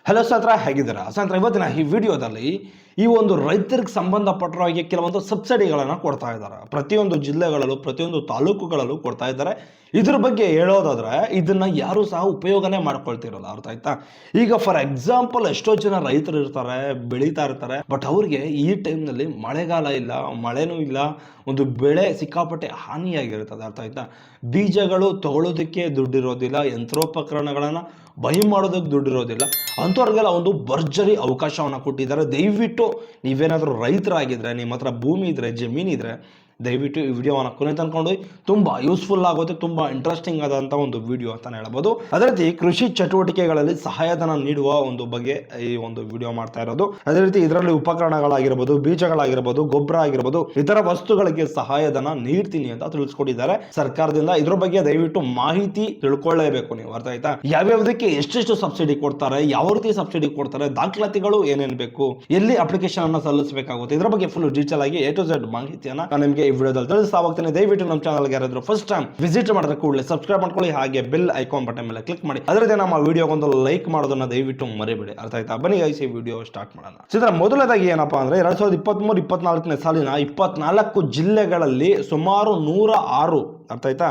Hello ಸ್ನೇಹಿತರೆ, ಹೇಗಿದ್ದೀರಾ ಸ್ನೇಹಿತರೆ? ಇವತ್ತಿನ ಈ ವಿಡಿಯೋದಲ್ಲಿ ಈ ಒಂದು ರೈತರಿಗೆ ಸಂಬಂಧಪಟ್ಟಿರೋ ಹಾಗೆ ಕೆಲವೊಂದು ಸಬ್ಸಿಡಿಗಳನ್ನು ಕೊಡ್ತಾ ಇದ್ದಾರೆ. ಪ್ರತಿಯೊಂದು ಜಿಲ್ಲೆಗಳಲ್ಲೂ ಪ್ರತಿಯೊಂದು ತಾಲೂಕುಗಳಲ್ಲೂ ಕೊಡ್ತಾ ಇದ್ದಾರೆ. ಇದ್ರ ಬಗ್ಗೆ ಹೇಳೋದಾದ್ರೆ ಇದನ್ನ ಯಾರು ಸಹ ಉಪಯೋಗನೇ ಮಾಡ್ಕೊಳ್ತಿರಲ್ಲ, ಅರ್ಥ ಆಯ್ತಾ? ಈಗ ಫಾರ್ ಎಕ್ಸಾಂಪಲ್ ಎಷ್ಟೋ ಜನ ರೈತರು ಇರ್ತಾರೆ, ಬೆಳೀತಾ ಇರ್ತಾರೆ, ಬಟ್ ಅವ್ರಿಗೆ ಈ ಟೈಮ್ನಲ್ಲಿ ಮಳೆಗಾಲ ಇಲ್ಲ, ಮಳೆನೂ ಇಲ್ಲ, ಒಂದು ಬೆಳೆ ಸಿಕ್ಕಾಪಟ್ಟೆ ಹಾನಿಯಾಗಿರ್ತದೆ, ಅರ್ಥ ಆಯ್ತಾ? ಬೀಜಗಳು ತಗೊಳ್ಳೋದಕ್ಕೆ ದುಡ್ಡಿರೋದಿಲ್ಲ, ಯಂತ್ರೋಪಕರಣಗಳನ್ನು ಬೈ ಮಾಡೋದಕ್ಕೆ ದುಡ್ಡಿರೋದಿಲ್ಲ. ಅಂಥವ್ರಿಗೆಲ್ಲ ಒಂದು ಭರ್ಜರಿ ಅವಕಾಶವನ್ನು ಕೊಟ್ಟಿದ್ದಾರೆ. ದಯವಿಟ್ಟು ನೀವೇನಾದರೂ ರೈತರಾಗಿದ್ದರೆ, ನಿಮ್ಮ ಹತ್ರ ಭೂಮಿ ಇದ್ದರೆ, ಜಮೀನಿದ್ರೆ, ದಯವಿಟ್ಟು ಈ ವಿಡಿಯೋವನ್ನು ಕೊನೆ ತಂದ್ಕೊಂಡು ತುಂಬ ಯೂಸ್ಫುಲ್ ಆಗುತ್ತೆ, ತುಂಬ ಇಂಟ್ರೆಸ್ಟಿಂಗ್ ಆದಂಥ ಒಂದು ವಿಡಿಯೋ ಅಂತಲೇ ಹೇಳ್ಬೋದು. ಅದೇ ರೀತಿ ಕೃಷಿ ಚಟುವಟಿಕೆಗಳಲ್ಲಿ ಸಹಾಯಧನ ನೀಡುವ ಒಂದು ಬಗ್ಗೆ ಈ ಒಂದು ವಿಡಿಯೋ ಮಾಡ್ತಾ ಇರೋದು. ಅದೇ ರೀತಿ ಇದರಲ್ಲಿ ಉಪಕರಣಗಳಾಗಿರ್ಬೋದು, ಬೀಜಗಳಾಗಿರ್ಬೋದು, ಗೊಬ್ಬರ ಆಗಿರ್ಬೋದು, ಇತರ ವಸ್ತುಗಳಿಗೆ ಸಹಾಯಧನ ನೀಡ್ತೀನಿ ಅಂತ ತಿಳಿಸ್ಕೊಟ್ಟಿದ್ದಾರೆ ಸರ್ಕಾರದಿಂದ. ಇದ್ರ ಬಗ್ಗೆ ದಯವಿಟ್ಟು ಮಾಹಿತಿ ತಿಳ್ಕೊಳ್ಳೇಬೇಕು ನೀವು, ಅರ್ಥ ಆಯ್ತಾ? ಯಾವ್ಯಾವುದಕ್ಕೆ ಎಷ್ಟೆಷ್ಟು ಸಬ್ಸಿಡಿ ಕೊಡ್ತಾರೆ, ಯಾವ ರೀತಿ ಸಬ್ಸಿಡಿ ಕೊಡ್ತಾರೆ, ದಾಖಲಾತಿಗಳು ಏನೇನು ಬೇಕು, ಎಲ್ಲಿ ಅಪ್ಲಿಕೇಶನ್ ಅನ್ನು ಸಲ್ಲಿಸಬೇಕಾಗುತ್ತೆ, ಇದ್ರ ಬಗ್ಗೆ ಫುಲ್ ಡೀಟೇಲ್ ಆಗಿ A to Z ಮಾಹಿತಿಯನ್ನ ನಾನು ನಿಮಗೆ ಈ ವಿಡಿಯೋದಲ್ಲಿ ತಿಳಿಸ್ತಾ ಹೋಗ್ತೀನಿ. ದಯವಿಟ್ಟು ನಮ್ಮ ಚಾನಲ್ಗೆ ಯಾರಾದರೂ ಫಸ್ಟ್ ಟೈಮ್ ವಿಸಿಟ್ ಮಾಡಿದ್ರೆ ಕೂಡಲೇ ಸಬ್ಸ್ಕ್ರೈಬ್ ಮಾಡ್ಕೊಳ್ಳಿ, ಹಾಗೆ ಬೆಲ್ ಐಕಾನ್ ಬಟನ್ ಮೇಲೆ ಕ್ಲಿಕ್ ಮಾಡಿ. ಅದರಿಂದ ನಮ್ಮ ವಿಡಿಯೋಗೊಂದು ಲೈಕ್ ಮಾಡೋದನ್ನ ದಯವಿಟ್ಟು ಮರಿಬೇಡಿ, ಅರ್ಥ ಆಯ್ತಾ? ಬನ್ನಿ ಗೈಸ್, ಈ ವಿಡಿಯೋ ಸ್ಟಾರ್ಟ್ ಮಾಡೋಣ. ಸಿದ್ಧ ಮೊದಲನೇದಾಗಿ ಏನಪ್ಪಾ ಅಂದ್ರೆ 2023-24 ಸಾಲಿನ 24 ಜಿಲ್ಲೆಗಳಲ್ಲಿ ಸುಮಾರು 106, ಅರ್ಥ ಆಯ್ತಾ,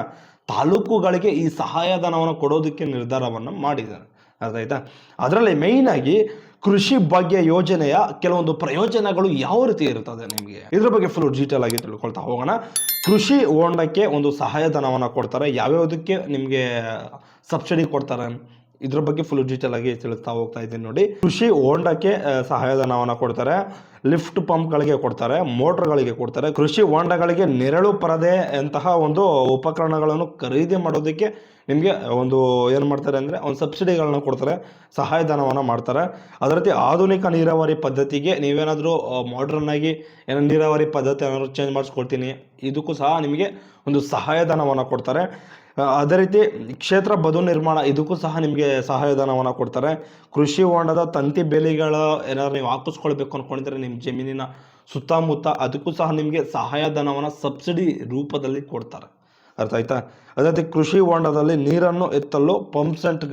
ತಾಲೂಕುಗಳಿಗೆ ಈ ಸಹಾಯಧನವನ್ನು ಕೊಡೋದಕ್ಕೆ ನಿರ್ಧಾರವನ್ನು ಮಾಡಿದ್ದಾರೆ, ಅರ್ಥ ಆಯ್ತಾ? ಅದರಲ್ಲಿ ಮೇಯ್ನ್ ಆಗಿ ಕೃಷಿ ಭಾಗ್ಯ ಯೋಜನೆಯ ಕೆಲವೊಂದು ಪ್ರಯೋಜನಗಳು ಯಾವ ರೀತಿ ಇರ್ತದೆ ನಿಮಗೆ, ಇದ್ರ ಬಗ್ಗೆ ಫುಲ್ ಡೀಟೇಲ್ ಆಗಿ ತಿಳ್ಕೊಳ್ತಾ ಹೋಗೋಣ. ಕೃಷಿ ಹೊಂಡಕ್ಕೆ ಒಂದು ಸಹಾಯಧನವನ್ನು ಕೊಡ್ತಾರೆ, ಯಾವ್ಯಾವುದಕ್ಕೆ ನಿಮಗೆ ಸಬ್ಸಿಡಿ ಕೊಡ್ತಾರೆ, ಇದ್ರ ಬಗ್ಗೆ ಫುಲ್ ಡೀಟೇಲ್ ಆಗಿ ತಿಳಿಸ್ತಾ ಹೋಗ್ತಾ ಇದ್ದೀನಿ ನೋಡಿ. ಕೃಷಿ ಹೊಂಡಕ್ಕೆ ಸಹಾಯಧನವನ್ನು ಕೊಡ್ತಾರೆ, ಲಿಫ್ಟ್ ಪಂಪ್ಗಳಿಗೆ ಕೊಡ್ತಾರೆ, ಮೋಟರ್ಗಳಿಗೆ ಕೊಡ್ತಾರೆ, ಕೃಷಿ ಹೊಂಡಗಳಿಗೆ ನೆರಳು ಪರದೆ ಅಂತಹ ಒಂದು ಉಪಕರಣಗಳನ್ನು ಖರೀದಿ ಮಾಡೋದಕ್ಕೆ ನಿಮಗೆ ಒಂದು ಏನು ಮಾಡ್ತಾರೆ ಅಂದರೆ ಒಂದು ಸಬ್ಸಿಡಿಗಳನ್ನ ಕೊಡ್ತಾರೆ, ಸಹಾಯಧನವನ್ನು ಮಾಡ್ತಾರೆ. ಅದೇ ರೀತಿ ಆಧುನಿಕ ನೀರಾವರಿ ಪದ್ಧತಿಗೆ ನೀವೇನಾದರೂ ಮಾಡ್ರನ್ ಆಗಿ ಏನೋ ನೀರಾವರಿ ಪದ್ಧತಿ ಏನಾದರೂ ಚೇಂಜ್ ಮಾಡಿಸ್ಕೊಳ್ತೀನಿ, ಇದಕ್ಕೂ ಸಹ ನಿಮಗೆ ಒಂದು ಸಹಾಯಧನವನ್ನು ಕೊಡ್ತಾರೆ. ಅದೇ ರೀತಿ ಕ್ಷೇತ್ರ ಬದು ನಿರ್ಮಾಣ, ಇದಕ್ಕೂ ಸಹ ನಿಮಗೆ ಸಹಾಯಧನವನ್ನು ಕೊಡ್ತಾರೆ. ಕೃಷಿ ಹೊಂಡದ ತಂತಿ ಬೇಲಿಗಳ ಏನಾದ್ರು ನೀವು ಹಾಕಿಸ್ಕೊಳ್ಬೇಕು ಅಂದ್ಕೊಂಡಿದ್ರೆ ನಿಮ್ಮ ಜಮೀನಿನ ಸುತ್ತಮುತ್ತ, ಅದಕ್ಕೂ ಸಹ ನಿಮಗೆ ಸಹಾಯಧನವನ್ನು ಸಬ್ಸಿಡಿ ರೂಪದಲ್ಲಿ ಕೊಡ್ತಾರೆ, ಅರ್ಥ ಆಯ್ತಾ? ಅದೇ ರೀತಿ ಕೃಷಿ ಹೊಂಡದಲ್ಲಿ ನೀರನ್ನು ಎತ್ತಲು ಪಂಪ್ ಸೆಟ್,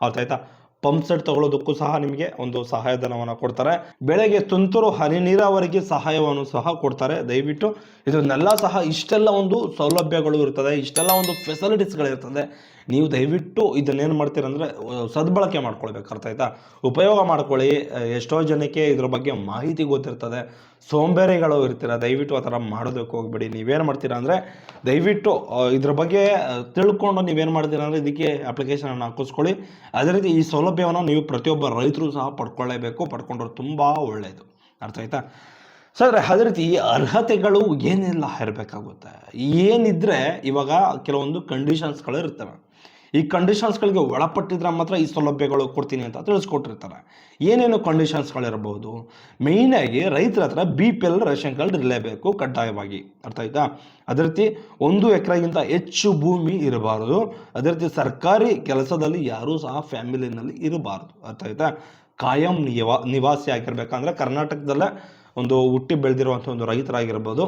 ಅರ್ಥ ಆಯ್ತಾ, ಪಂಪ್ ಸೆಟ್ ತಗೊಳ್ಳೋದಕ್ಕೂ ಸಹ ನಿಮಗೆ ಒಂದು ಸಹಾಯಧನವನ್ನು ಕೊಡ್ತಾರೆ. ಬೆಳೆಗೆ ತುಂತುರು ಹನಿ ನೀರಾವರಿಗೆ ಸಹಾಯವನ್ನು ಸಹ ಕೊಡ್ತಾರೆ. ದಯವಿಟ್ಟು ಇದನ್ನೆಲ್ಲ ಸಹ ಇಷ್ಟೆಲ್ಲ ಒಂದು ಸೌಲಭ್ಯಗಳು ಇರ್ತದೆ, ಇಷ್ಟೆಲ್ಲ ಒಂದು ಫೆಸಿಲಿಟೀಸ್ಗಳಿರ್ತದೆ. ನೀವು ದಯವಿಟ್ಟು ಇದನ್ನೇನು ಮಾಡ್ತೀರಂದರೆ ಸದ್ಬಳಕೆ ಮಾಡ್ಕೊಳ್ಬೇಕು, ಅರ್ಥ ಆಯ್ತಾ? ಉಪಯೋಗ ಮಾಡ್ಕೊಳ್ಳಿ. ಎಷ್ಟೋ ಜನಕ್ಕೆ ಇದ್ರ ಬಗ್ಗೆ ಮಾಹಿತಿ ಗೊತ್ತಿರ್ತದೆ, ಸೋಂಬೇರಿಗಳು ಇರ್ತೀರ, ದಯವಿಟ್ಟು ಆ ಥರ ಮಾಡೋದಕ್ಕೆ ಹೋಗ್ಬೇಡಿ. ನೀವೇನು ಮಾಡ್ತೀರಾ ಅಂದರೆ ದಯವಿಟ್ಟು ಇದ್ರ ಬಗ್ಗೆ ತಿಳ್ಕೊಂಡು ನೀವೇನು ಮಾಡ್ತೀರಾ ಅಂದರೆ ಇದಕ್ಕೆ ಅಪ್ಲಿಕೇಶನನ್ನು ಹಾಕಿಸ್ಕೊಳ್ಳಿ. ಅದೇ ರೀತಿ ಈ ಸೌಲಭ್ಯವನ್ನು ನೀವು ಪ್ರತಿಯೊಬ್ಬ ರೈತರು ಸಹ ಪಡ್ಕೊಳ್ಳೇಬೇಕು, ಪಡ್ಕೊಂಡ್ರೆ ತುಂಬ ಒಳ್ಳೆಯದು, ಅರ್ಥ ಆಯ್ತಾ? ಸರ್, ಅದೇ ರೀತಿ ಅರ್ಹತೆಗಳು ಏನೆಲ್ಲ ಇರಬೇಕಾಗುತ್ತೆ, ಏನಿದ್ರೆ ಇವಾಗ ಕೆಲವೊಂದು ಕಂಡೀಷನ್ಸ್ಗಳು ಇರ್ತವೆ. ಈ ಕಂಡೀಷನ್ಸ್ಗಳಿಗೆ ಒಳಪಟ್ಟಿದ್ರೆ ಮಾತ್ರ ಈ ಸೌಲಭ್ಯಗಳು ಕೊಡ್ತೀನಿ ಅಂತ ತಿಳಿಸ್ಕೊಟ್ಟಿರ್ತಾರೆ. ಏನೇನು ಕಂಡೀಷನ್ಸ್ಗಳಿರಬಹುದು? ಮೇಯ್ನಾಗಿ ರೈತರ ಹತ್ರ BPL ರೇಷನ್ ಕಾರ್ಡ್ ಇರಲೇಬೇಕು ಕಡ್ಡಾಯವಾಗಿ, ಅರ್ಥ ಆಯ್ತಾ? ಅದೇ ರೀತಿ 1 ಎಕರೆಗಿಂತ ಹೆಚ್ಚು ಭೂಮಿ ಇರಬಾರ್ದು. ಅದೇ ರೀತಿ ಸರ್ಕಾರಿ ಕೆಲಸದಲ್ಲಿ ಯಾರೂ ಸಹ ಫ್ಯಾಮಿಲಿನಲ್ಲಿ ಇರಬಾರ್ದು, ಅರ್ಥ ಆಯ್ತಾ? ಕಾಯಂ ನಿವಾಸಿ ಆಗಿರ್ಬೇಕಂದ್ರೆ ಕರ್ನಾಟಕದಲ್ಲೇ ಒಂದು ಹುಟ್ಟಿ ಬೆಳೆದಿರುವಂಥ ಒಂದು ರೈತರಾಗಿರ್ಬೋದು,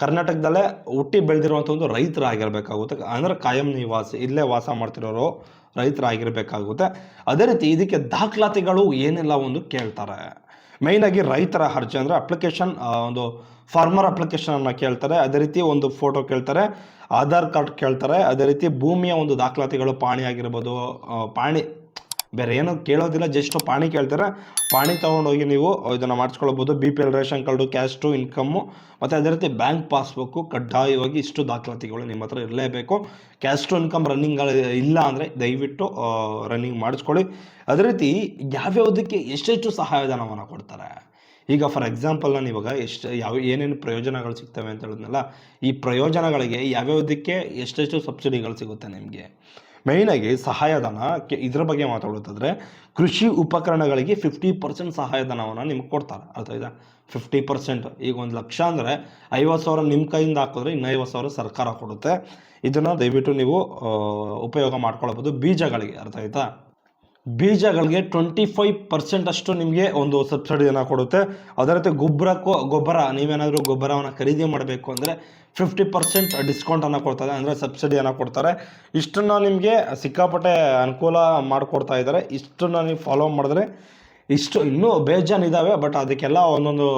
ಕರ್ನಾಟಕದಲ್ಲೇ ಹುಟ್ಟಿ ಬೆಳೆದಿರುವಂಥ ಒಂದು ರೈತರಾಗಿರ್ಬೇಕಾಗುತ್ತೆ, ಅಂದರೆ ಕಾಯಂ ನಿವಾಸಿ, ಇಲ್ಲೇ ವಾಸ ಮಾಡ್ತಿರೋರು ರೈತರಾಗಿರ್ಬೇಕಾಗುತ್ತೆ. ಅದೇ ರೀತಿ ಇದಕ್ಕೆ ದಾಖಲಾತಿಗಳು ಏನೆಲ್ಲ ಒಂದು ಕೇಳ್ತಾರೆ. ಮೇಯ್ನಾಗಿ ರೈತರ ಅರ್ಜಿ ಅಂದರೆ ಅಪ್ಲಿಕೇಶನ್, ಒಂದು ಫಾರ್ಮರ್ ಅಪ್ಲಿಕೇಶನನ್ನು ಕೇಳ್ತಾರೆ. ಅದೇ ರೀತಿ ಒಂದು ಫೋಟೋ ಕೇಳ್ತಾರೆ, ಆಧಾರ್ ಕಾರ್ಡ್ ಕೇಳ್ತಾರೆ. ಅದೇ ರೀತಿ ಭೂಮಿಯ ಒಂದು ದಾಖಲಾತಿಗಳು, ಪಾಣಿ ಆಗಿರ್ಬೋದು, ಪಾಣಿ ಬೇರೆ ಏನೂ ಕೇಳೋದಿಲ್ಲ, ಜಸ್ಟ್ ಪಾಣಿ ಕೇಳ್ತಾರೆ. ಪಾಣಿ ತೊಗೊಂಡೋಗಿ ನೀವು ಇದನ್ನು ಮಾಡಿಸ್ಕೊಳ್ಬೋದು. BPL ration card, caste income, ಮತ್ತು ಅದೇ ರೀತಿ ಬ್ಯಾಂಕ್ ಪಾಸ್ಬುಕ್ಕು ಕಡ್ಡಾಯವಾಗಿ ಇಷ್ಟು ದಾಖಲಾತಿಗಳು ನಿಮ್ಮ ಹತ್ರ ಇರಲೇಬೇಕು. ಕ್ಯಾಸ್ಟು ಇನ್ಕಮ್ ರನ್ನಿಂಗ್ ಇಲ್ಲ ಅಂದರೆ ದಯವಿಟ್ಟು ರನ್ನಿಂಗ್ ಮಾಡಿಸ್ಕೊಳ್ಳಿ. ಅದೇ ರೀತಿ ಯಾವ್ಯಾವುದಕ್ಕೆ ಎಷ್ಟೆಷ್ಟು ಸಹಾಯಧನವನ್ನು ಕೊಡ್ತಾರೆ. ಈಗ ಫಾರ್ ಎಕ್ಸಾಂಪಲ್ ನಾನು ಇವಾಗ ಏನೇನು ಪ್ರಯೋಜನಗಳು ಸಿಗ್ತವೆ ಅಂತ ಹೇಳಿದ್ನಲ್ಲ, ಈ ಪ್ರಯೋಜನಗಳಿಗೆ ಯಾವ್ಯಾವುದಕ್ಕೆ ಎಷ್ಟೆಷ್ಟು ಸಬ್ಸಿಡಿಗಳು ಸಿಗುತ್ತೆ ನಿಮಗೆ. ಮೇಯ್ನಾಗಿ ಸಹಾಯಧನ ಇದ್ರ ಬಗ್ಗೆ ಮಾತಾಡೋದಾದರೆ ಕೃಷಿ ಉಪಕರಣಗಳಿಗೆ 50% ಸಹಾಯಧನವನ್ನು ನಿಮ್ಗೆ ಕೊಡ್ತಾರೆ, ಅರ್ಥ ಆಯ್ತಾ? 50%. ಈಗ 1 ಲಕ್ಷ ಅಂದರೆ 50,000 ನಿಮ್ಮ ಕೈಯಿಂದ ಹಾಕಿದ್ರೆ ಇನ್ನು 50,000 ಸರ್ಕಾರ ಕೊಡುತ್ತೆ. ಇದನ್ನು ದಯವಿಟ್ಟು ನೀವು ಉಪಯೋಗ ಮಾಡ್ಕೊಳ್ಬೋದು. ಬೀಜಗಳಿಗೆ, ಅರ್ಥ ಆಯ್ತಾ, ಬೀಜಗಳಿಗೆ 25% ಅಷ್ಟು ನಿಮಗೆ ಒಂದು ಸಬ್ಸಿಡಿಯನ್ನು ಕೊಡುತ್ತೆ. ಅದೇ ರೀತಿ ಗೊಬ್ಬರ ನೀವೇನಾದರೂ ಗೊಬ್ಬರವನ್ನು ಖರೀದಿ ಮಾಡಬೇಕು ಅಂದರೆ 50% ಡಿಸ್ಕೌಂಟನ್ನು ಕೊಡ್ತಾರೆ, ಅಂದರೆ ಸಬ್ಸಿಡಿಯನ್ನು ಕೊಡ್ತಾರೆ. ಇಷ್ಟನ್ನು ನಿಮಗೆ ಸಿಕ್ಕಾಪಟ್ಟೆ ಅನುಕೂಲ ಮಾಡಿಕೊಡ್ತಾ ಇದ್ದಾರೆ. ಇಷ್ಟನ್ನು ನೀವು ಫಾಲೋ ಮಾಡಿದ್ರೆ ಇಷ್ಟು ಇನ್ನೂ ಬೇಜಾನ್ ಇದ್ದಾವೆ, ಬಟ್ ಅದಕ್ಕೆಲ್ಲ ಒಂದೊಂದು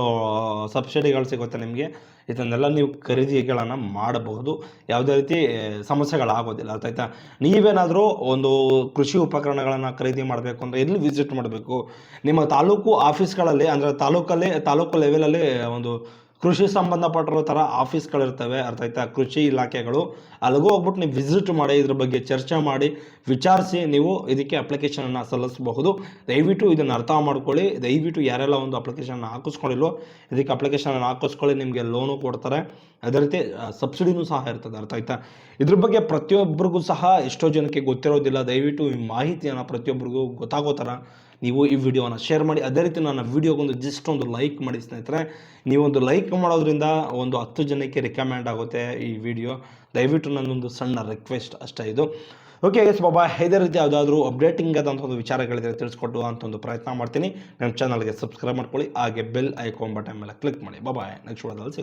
ಸಬ್ಸಿಡಿಗಳು ಸಿಗುತ್ತೆ ನಿಮಗೆ. ಇದನ್ನೆಲ್ಲ ನೀವು ಖರೀದಿಗಳನ್ನು ಮಾಡಬಹುದು, ಯಾವುದೇ ರೀತಿ ಸಮಸ್ಯೆಗಳಾಗೋದಿಲ್ಲ. ಅರ್ಥ ಆಯ್ತಾ? ನೀವೇನಾದರೂ ಒಂದು ಕೃಷಿ ಉಪಕರಣಗಳನ್ನು ಖರೀದಿ ಮಾಡಬೇಕು ಅಂದರೆ ಎಲ್ಲಿ ವಿಸಿಟ್ ಮಾಡಬೇಕು? ನಿಮ್ಮ ತಾಲೂಕು ಆಫೀಸ್ಗಳಲ್ಲಿ, ಅಂದರೆ ತಾಲೂಕು ಲೆವೆಲಲ್ಲಿ ಒಂದು ಕೃಷಿ ಸಂಬಂಧಪಟ್ಟಿರೋ ಥರ ಆಫೀಸ್ಗಳಿರ್ತವೆ. ಅರ್ಥ ಆಯ್ತಾ? ಕೃಷಿ ಇಲಾಖೆಗಳು, ಅಲ್ಲಿಗೂ ಹೋಗ್ಬಿಟ್ಟು ನೀವು ವಿಸಿಟ್ ಮಾಡಿ, ಇದ್ರ ಬಗ್ಗೆ ಚರ್ಚೆ ಮಾಡಿ, ವಿಚಾರಿಸಿ ನೀವು ಇದಕ್ಕೆ ಅಪ್ಲಿಕೇಶನನ್ನು ಸಲ್ಲಿಸಬಹುದು. ದಯವಿಟ್ಟು ಇದನ್ನು ಅರ್ಥ ಮಾಡ್ಕೊಳ್ಳಿ. ದಯವಿಟ್ಟು ಯಾರೆಲ್ಲ ಒಂದು ಅಪ್ಲಿಕೇಶನ್ ಹಾಕಿಸ್ಕೊಳ್ಳಿಲ್ವೋ ಇದಕ್ಕೆ ಅಪ್ಲಿಕೇಶನ್ ಹಾಕಿಸ್ಕೊಳ್ಳಿ, ನಿಮಗೆ ಲೋನು ಕೊಡ್ತಾರೆ. ಅದೇ ರೀತಿ ಸಬ್ಸಿಡಿನೂ ಸಹ ಇರ್ತದೆ. ಅರ್ಥ ಆಯ್ತಾ? ಇದ್ರ ಬಗ್ಗೆ ಪ್ರತಿಯೊಬ್ಬರಿಗೂ ಸಹ ಎಷ್ಟೋ ಜನಕ್ಕೆ ಗೊತ್ತಿರೋದಿಲ್ಲ. ದಯವಿಟ್ಟು ಈ ಮಾಹಿತಿಯನ್ನು ಪ್ರತಿಯೊಬ್ಬರಿಗೂ ಗೊತ್ತಾಗೋ ಥರ ನೀವು ಈ ವಿಡಿಯೋನ ಶೇರ್ ಮಾಡಿ. ಅದೇ ರೀತಿ ನನ್ನ ವಿಡಿಯೋಗೊಂದು ಜಸ್ಟ್ ಒಂದು ಲೈಕ್ ಮಾಡಿ ಸ್ನೇಹಿತರೆ. ನೀವೊಂದು ಲೈಕ್ ಮಾಡೋದ್ರಿಂದ ಒಂದು 10 ಜನಕ್ಕೆ ರಿಕಮೆಂಡ್ ಆಗುತ್ತೆ ಈ ವಿಡಿಯೋ. ದಯವಿಟ್ಟು ನನ್ನೊಂದು ಸಣ್ಣ ರಿಕ್ವೆಸ್ಟ್ ಅಷ್ಟೇ ಇದು. ಓಕೆ ಗೈಸ್, ಬಾಬಾ. ಇದೇ ರೀತಿ ಯಾವುದಾದ್ರೂ ಅಪ್ಡೇಟಿಂಗ್ ಆದಂಥ ಒಂದು ವಿಚಾರಗಳಿದ್ರೆ ತಿಳಿಸ್ಕೊಟ್ಟು ಅಂತ ಒಂದು ಪ್ರಯತ್ನ ಮಾಡ್ತೀನಿ. ನನ್ನ ಚಾನಲ್ಗೆ ಸಬ್ಸ್ಕ್ರೈಬ್ ಮಾಡ್ಕೊಳ್ಳಿ, ಹಾಗೆ ಬೆಲ್ ಐಕಾನ್ ಬಟನ್ ಮೇಲೆ ಕ್ಲಿಕ್ ಮಾಡಿ. ಬಾಬಾ, ನೆಕ್ಸ್ಟ್ ವಿಡಿಯೋದಲ್ಲಿ ಸಿಗೋಣ.